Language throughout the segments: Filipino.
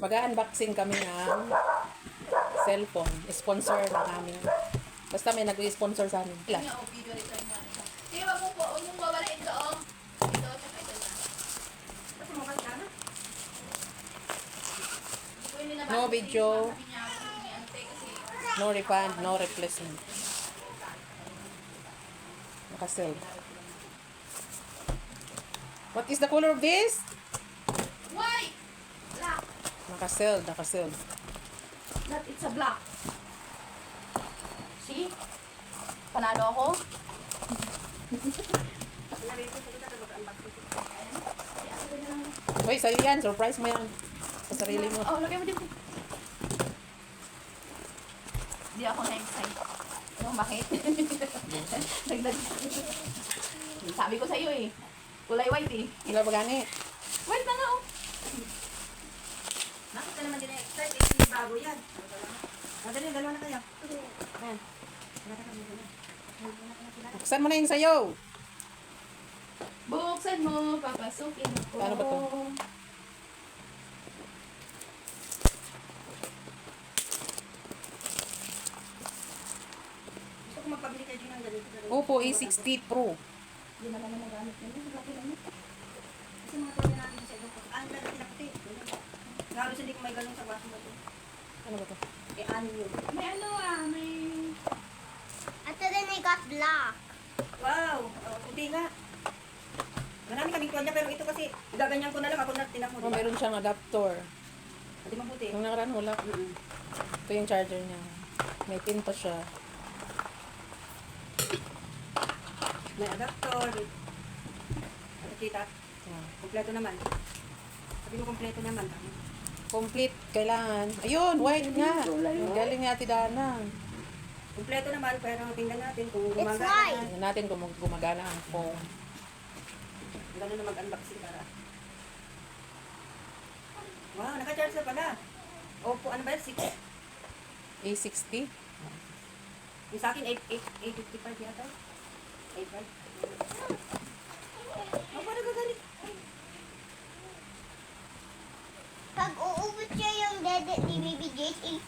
Mag-unboxing kami ng cellphone. Sponsor ng aming. Basta may nag-sponsor sa amin. Ilan? Sige, wag mong wawala ito, oh. Ito, tsaka ito lang. Kasi mabas ka na. No video. No refund, no replacement. Naka-sell. What is the color of this? White! Black. Naka-sell, naka-sell. That it's a black. See? Panalo ako. Uy, sa'yo yan. Surprise mo yan. Sa sarili mo. Oh, lagay mo dito. Hindi ako na-excite. Ano, bakit? Nagdag. Sabi ko sa iyo eh. Kulay white eh. Ilan ba gani? White na nga oh. Bakit ka naman din na-excite? Eh, hindi bago yan. Madali, dalawa na kayo. Ayan. Buksan mo na yung sayo. Buksan mo, papasukin ko. Paano ba to? Gusto ko magpabili kayo din ng ganito. Oppo A60 Pro. Hindi naman na magamit yun. Laki lang yun. Kasi mga pwede natin sa ibang kasi. Ang lalaki na puti. Halos hindi ko may ganun sa baso ba ito. Ano ba to? Eh, ano yun? May ano may... And then I got black. Wow! Oh, puti nga. Marami kaming tuwalya pero ito kasi gaganyan ko na lang ako na tinakmo. Oh, meron siyang adapter. Hindi mabuti. Yung nakaraan wala. Ito yung charger niya. May pin pa siya. May adapter. Ano kita? Yeah. Kompleto naman. Sabi mo kompleto naman. Complete. Kailangan. Ayun, white nga. Ang galing ni Ate Dana. Kompleto naman pero tingnan natin kung It's gumagana. white. Tingnan natin kung gumagana ang phone. Ganun na mag-unboxing para. Wow, naka-charge na pala. Oppo, ano ba yun? 6? A60. Yung sa akin, 855 yata. 85. Oh, paano gagalit? Pag uubot siya yung dede ni Baby Jake,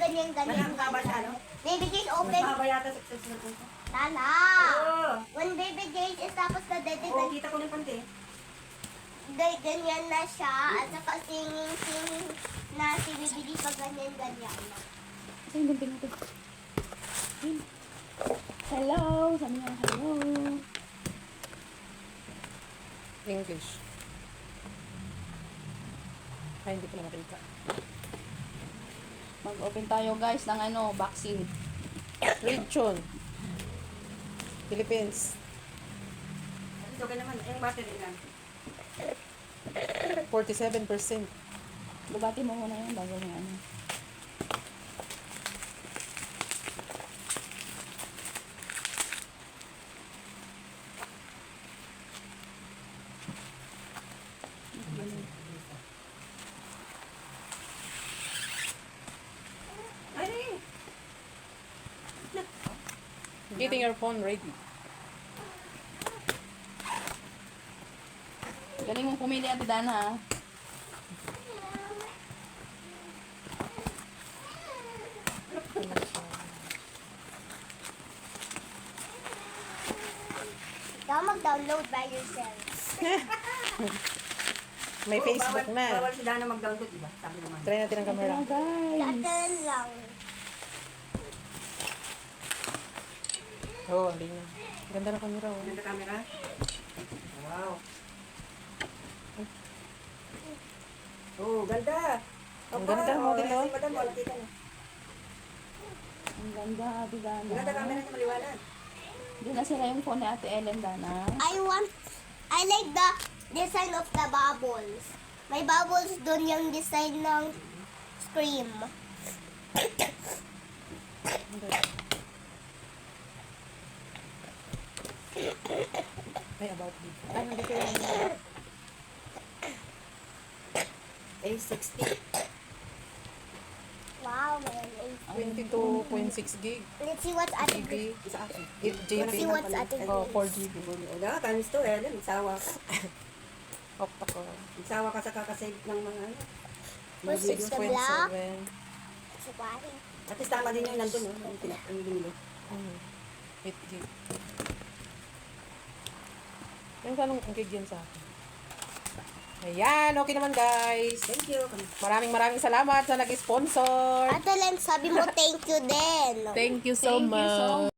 ganyan-ganyan. Mahaba siya, no? Baby Jake Mas open. mahaba yata sa cellphone ko. Tala. Oo. When Baby Jake is tapos na dede, Oo, kita ko ng panty. ganyan na siya. At saka singing na si Baby Jake pag ganyan-ganyan na. Saan yung natin? Hello! Sabi niya, hello! English. Ay, hindi pala makita. Mag-open tayo guys ng ano, vaccine. Lechon. Philippines. Ito ka naman, yung battery lang. 47%. Bugati mo muna yun bago mo ano. Ay, Getting your phone ready. Galing mong pumili Ate Dana ha. Ikaw mag-download by yourself. May oo, Facebook bawal, na. Bawal si Dana mag-download, diba? Sabi naman. Try natin ang camera. Datan lang. Oh, ang linya. Ganda ng camera. Oh. Ganda camera. Wow. Oh, ganda. Ang ganda, model, oh. Si Madam, wala kita na. Ang ganda Ate Dana. Ang ganda camera niya maliwanag. Hindi na sila yung phone ni Ate Ellen Dana. I like the design of the bubbles. May bubbles doon yung design ng scream. Ay, about it. Ay, nandito yung A60. Wow, may 22.6 gig. Let's see what's at the GB. Isa akin. 8 GB. Let's see what's at the Oh, 4 GB. Wala, times 2 eh. Nagsawa ka. Octa ko. Nagsawa ka sa kakasave ng mga ano. Mga video. 6.7. Sa bahay. At least tama din yung nandun, no? Yung binili. Wait, gig. Yung tanong ang gig yan sa akin. Ayan, okay naman guys. Thank you. Maraming salamat sa nag-sponsor. Ate Len, sabi mo thank you din. Thank you so Thank you so much.